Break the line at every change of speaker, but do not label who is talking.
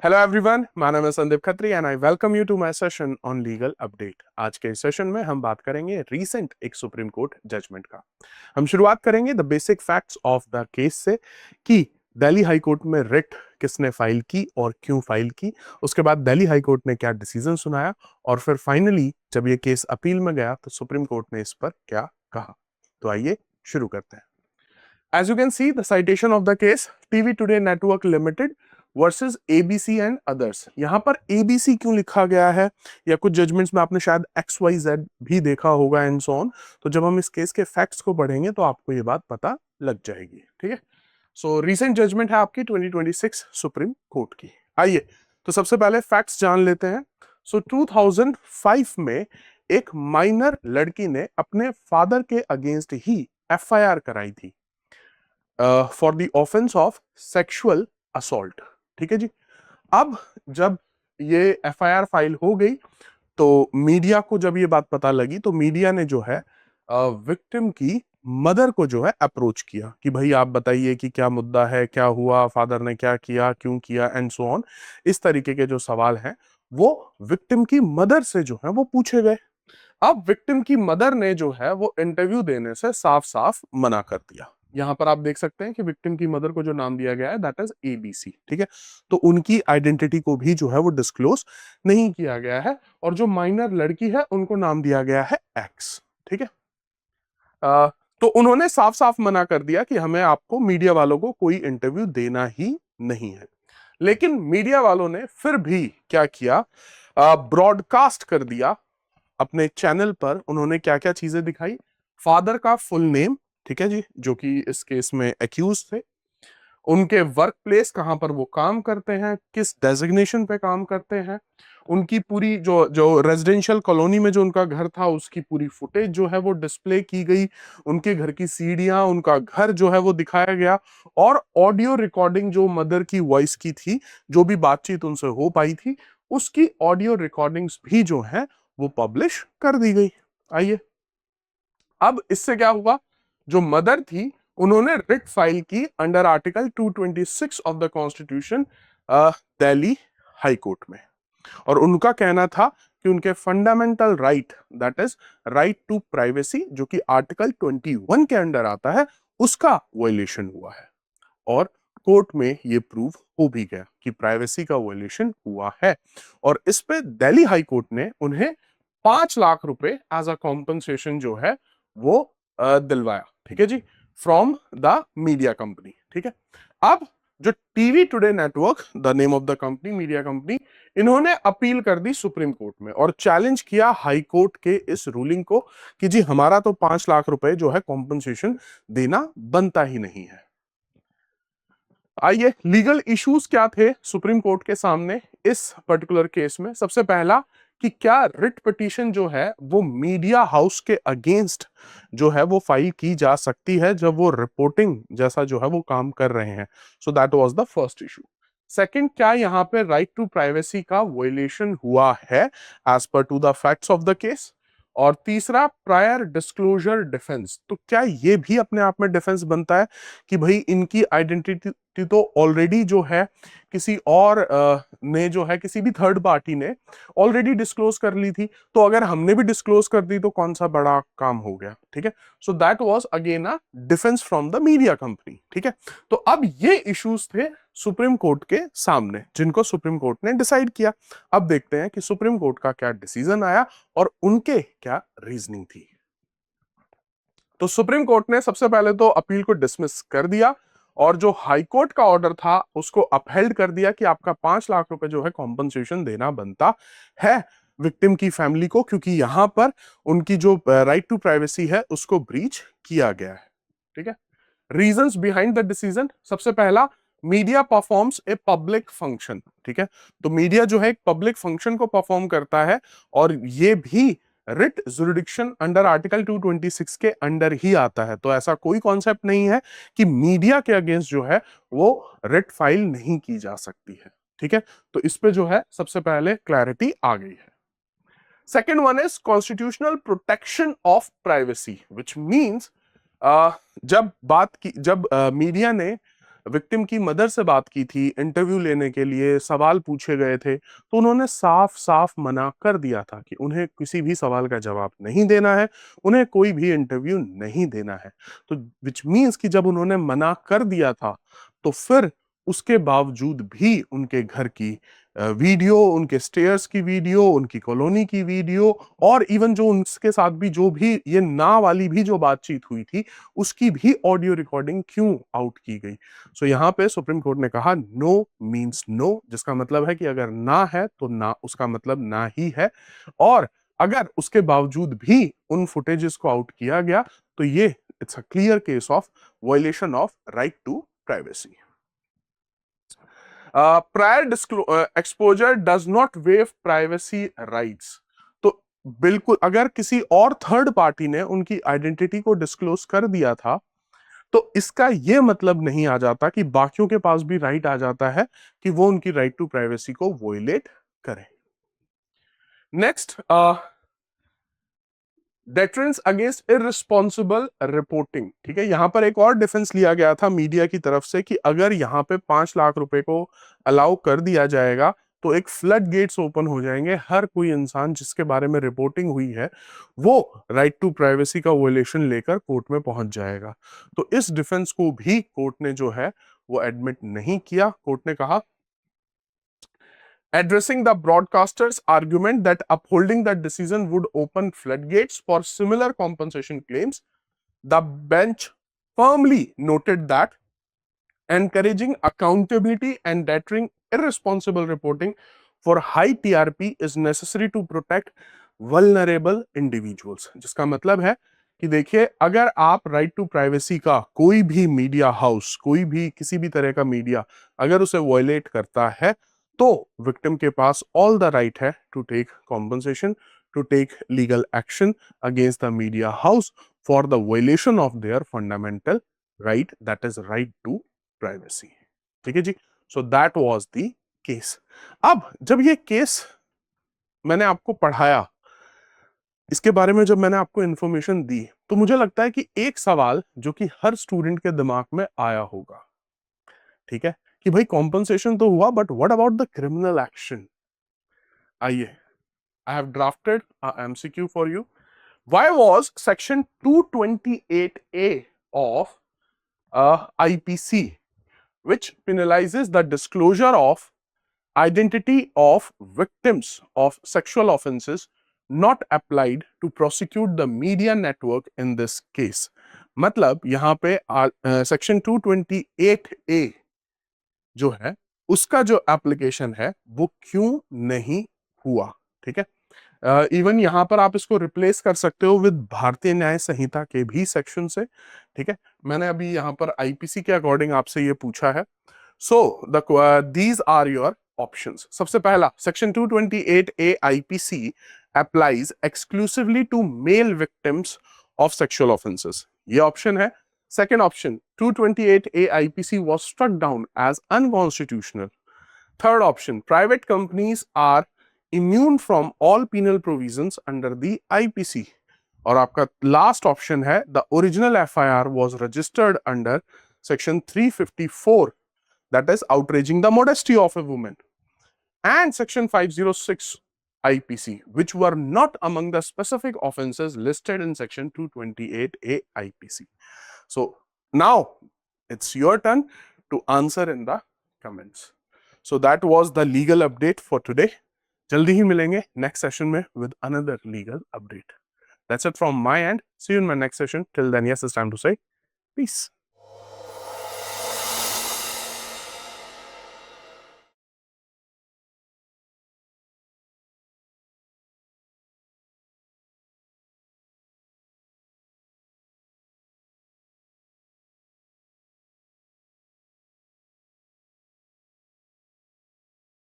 Hello everyone, my name है Sandeep Khatri and I welcome you to my session on legal update. आज के session में हम बात करेंगे रीसेंट एक सुप्रीम कोर्ट जजमेंट का। हम शुरुआत करेंगे the basic facts of the case से कि दिल्ली हाई कोर्ट में रिट किसने फाइल की और क्यों फाइल की। उसके बाद दिल्ली हाई कोर्ट ने क्या डिसीजन सुनाया और फिर फाइनली जब ये केस अपील में गया तो सुप्रीम कोर्ट ने इस पर क्या कहा। तो आइए शुरू करते हैं। As you can see, the citation of the case, TV today network limited versus ABC and others. यहां पर एबीसी क्यों लिखा गया है, या कुछ जजमेंट्स में आपने शायद XYZ भी देखा होगा एंड सो ऑन। तो जब हम इस केस के फैक्ट्स को पढ़ेंगे तो आपको ये बात पता लग जाएगी। ठीक है, सो रीसेंट जजमेंट है आपकी 2026 सुप्रीम कोर्ट की। आइए तो सबसे पहले फैक्ट्स जान लेते हैं। सो 2005 में एक माइनर लड़की ने अपने फादर के अगेंस्ट ही FIR कराई थी for the offence of sexual assault. ठीक है जी। अब जब ये FIR फाइल हो गई तो मीडिया को जब ये बात पता लगी तो मीडिया ने जो है विक्टिम की मदर को जो है अप्रोच किया कि भाई आप बताइए कि क्या मुद्दा है, क्या हुआ, फादर ने क्या किया, क्यों किया एंड सो ऑन। इस तरीके के जो सवाल हैं वो विक्टिम की मदर से जो है वो पूछे गए। अब विक्टिम की मदर ने जो है वो इंटरव्यू देने से साफ साफ मना कर दिया। यहां पर आप देख सकते हैं कि विक्टिम की मदर को जो नाम दिया गया है दैट इज ABC। ठीक है, तो उनकी आइडेंटिटी को भी जो है वो डिस्क्लोज नहीं किया गया है और जो माइनर लड़की है उनको नाम दिया गया है X। ठीक है, अ, तो उन्होंने साफ साफ मना कर दिया कि हमें आपको मीडिया वालों को कोई इंटरव्यू देना ही नहीं है। लेकिन मीडिया वालों ने फिर भी क्या किया, ब्रॉडकास्ट कर दिया अपने चैनल पर। उन्होंने क्या क्या चीजें दिखाई, फादर का फुल नेम, ठीक है जी, जो कि इस केस में एक्यूज थे, उनके वर्क प्लेस कहां पर वो काम करते हैं, किस डेजिग्नेशन पे काम करते हैं, उनकी पूरी जो जो रेजिडेंशियल कॉलोनी में जो उनका घर था उसकी पूरी फुटेज जो है वो डिस्प्ले की गई, उनके घर की सीढ़ियां, उनका घर जो है वो दिखाया गया और ऑडियो रिकॉर्डिंग जो मदर की वॉइस की थी, जो भी बातचीत उनसे हो पाई थी उसकी ऑडियो रिकॉर्डिंग्स भी जो है वो पब्लिश कर दी गई। आइए, अब इससे क्या हुआ, जो मदर थी उन्होंने रिट फाइल की under article 226 of the constitution Delhi high court में। और उनका कहना था कि उनके fundamental right that is right to privacy, जो कि आर्टिकल 21 के अंडर आता है, उसका वायलेशन हुआ है। और कोर्ट में ये प्रूव हो भी गया कि प्राइवेसी का वायलेशन हुआ है और इस पे दिल्ली हाई कोर्ट ने उन्हें 5 लाख रुपए एज अ कॉम्पनसेशन जो है वो दिलवाया। ठीक है जी, फ्रॉम द मीडिया कंपनी। ठीक है, अब जो TV today network, the name of the company, media company, इन्होंने अपील कर दी सुप्रीम कोर्ट में और चैलेंज किया हाई कोर्ट के इस रूलिंग को कि जी हमारा तो 5 लाख रुपए जो है कॉम्पनसेशन देना बनता ही नहीं है। आइए, लीगल इश्यूज क्या थे सुप्रीम कोर्ट के सामने इस पर्टिकुलर केस में। सबसे पहला कि क्या रिट पिटीशन जो है वो मीडिया हाउस के अगेंस्ट जो है वो फाइल की जा सकती है जब वो रिपोर्टिंग जैसा जो है वो काम कर रहे हैं। So that was the first issue. Second, क्या यहां पे राइट टू प्राइवेसी का वायलेशन हुआ है as per to the facts of the case. और तीसरा, प्रायर डिस्क्लोजर डिफेंस, तो क्या ये भी अपने आप में डिफेंस बनता है कि भाई इनकी आइडेंटिटी तो ऑलरेडी जो है किसी और ने जो है किसी भी थर्ड पार्टी ने ऑलरेडी डिस्क्लोज कर ली थी, तो अगर हमने भी डिस्क्लोज कर दी तो कौन सा बड़ा काम हो गया। ठीक है, सो that was again a defence from the media company. ठीक है, तो अब ये इश्यूज थे सुप्रीम कोर्ट के सामने जिनको सुप्रीम कोर्ट ने डिसाइड किया। अब देखते हैं कि सुप्रीम कोर्ट का क्या डिसीजन आया और उनके क्या रीजनिंग थी। तो सुप्रीम कोर्ट ने सबसे पहले तो अपील को डिसमिस कर दिया और जो हाई कोर्ट का ऑर्डर था उसको अपहेल्ड कर दिया कि आपका 5 लाख रुपए जो है कॉम्पनसेशन देना बनता है विक्टिम की फैमिली को, क्योंकि यहां पर उनकी जो राइट टू प्राइवेसी है उसको ब्रीच किया गया है। ठीक है, रीजंस बिहाइंड द डिसीजन, सबसे पहला, media performs a public function. ठीक है, तो मीडिया जो है एक पब्लिक फंक्शन को परफॉर्म करता है और ये भी रिट जुरिडिक्शन अंडर आर्टिकल 226 के अंडर ही आता है। तो ऐसा कोई कॉन्सेप्ट नहीं है कि मीडिया के अगेंस्ट जो है वो रिट फाइल नहीं की जा सकती है। ठीक है, तो इस पे जो है सबसे पहले क्लैरिटी आ गई है। Second one is constitutional protection of privacy, which means जब मीडिया ने विक्टिम की मदर से बात की थी, इंटरव्यू लेने के लिए सवाल पूछे गए थे, तो उन्होंने साफ साफ मना कर दिया था कि उन्हें किसी भी सवाल का जवाब नहीं देना है, उन्हें कोई भी इंटरव्यू नहीं देना है। तो विच मीन्स कि जब उन्होंने मना कर दिया था, तो फिर उसके बावजूद भी उनके घर की वीडियो, उनके स्टेयर्स की वीडियो, उनकी कॉलोनी की वीडियो, और इवन जो उनके साथ भी जो भी ये ना वाली भी जो बातचीत हुई थी, उसकी भी ऑडियो रिकॉर्डिंग क्यों आउट की गई। सो यहाँ पे सुप्रीम कोर्ट ने कहा नो मींस नो, जिसका मतलब है कि अगर ना है तो ना, उसका मतलब ना ही है। और अगर उसके बावजूद भी उन फुटेजेस को आउट किया गया, तो ये it's a clear case of violation of right to privacy. Prior exposure does not waive privacy rights. तो बिल्कुल, अगर किसी और थर्ड पार्टी ने उनकी आइडेंटिटी को डिस्क्लोज कर दिया था, तो इसका यह मतलब नहीं आ जाता कि बाकियों के पास भी राइट आ जाता है कि वो उनकी राइट टू प्राइवेसी को वोलेट करें। Next, deterrence against irresponsible reporting. ठीक है, यहां पर एक और डिफेंस लिया गया था मीडिया की तरफ से कि अगर यहां पे 5 लाख रुपए को अलाउ कर दिया जाएगा, तो एक फ्लड गेट्स ओपन हो जाएंगे, हर कोई इंसान जिसके बारे में रिपोर्टिंग हुई है वो राइट टू प्राइवेसी का वोलेशन लेकर कोर्ट में पहुंच जाएगा। तो इस डिफेंस को भी कोर्ट ने जो है वो एडमिट नहीं किया। कोर्ट ने कहा, addressing the broadcaster's argument that upholding that decision would open floodgates for similar compensation claims, the bench firmly noted that encouraging accountability and deterring irresponsible reporting for high TRP is necessary to protect vulnerable individuals। जिसका मतलब है कि देखिए, अगर आप right to privacy का कोई भी मीडिया हाउस, कोई भी किसी भी तरह का मीडिया अगर उसे वायलेट करता है, तो विक्टिम के पास ऑल द राइट है to take compensation, to take legal action against the media house for the violation of their fundamental right, that is right to privacy. ठीक है जी, so that was the case. अब जब ये case मैंने आपको पढ़ाया, इसके बारे में जब मैंने आपको इंफॉर्मेशन दी, तो मुझे लगता है कि एक सवाल जो कि हर स्टूडेंट के दिमाग में आया होगा, ठीक है, कि भाई कॉम्पनसेशन तो हुआ, but what about the criminal action. आइए, I have drafted a MCQ for you. Why was section 228A of IPC, which penalizes the disclosure of identity of victims of sexual offenses, not applied to prosecute the media network in this case। मतलब यहां पे section 228A जो है उसका जो application है वो क्यों नहीं हुआ। ठीक है, इवन यहां पर आप इसको रिप्लेस कर सकते हो विद भारतीय न्याय संहिता के भी सेक्शन से। ठीक है, मैंने अभी यहां पर आईपीसी के अकॉर्डिंग आपसे ये पूछा है। So these are your options. सबसे पहला, section 228A IPC applies exclusively to male victims of sexual offenses, ये ऑप्शन है। Second option, 228A IPC was struck down as unconstitutional। Third option, private companies are immune from all penal provisions under the IPC। और आपका last option है, the original FIR was registered under section 354, that is outraging the modesty of a woman, and section 506 IPC, which were not among the specific offenses listed in section 228A IPC। So now it's your turn to answer in the comments। So that was the legal update for today। जल्दी ही मिलेंगे next session में with another legal update। That's it from my end। See you in my next session। Till then, yes, it's time to say peace।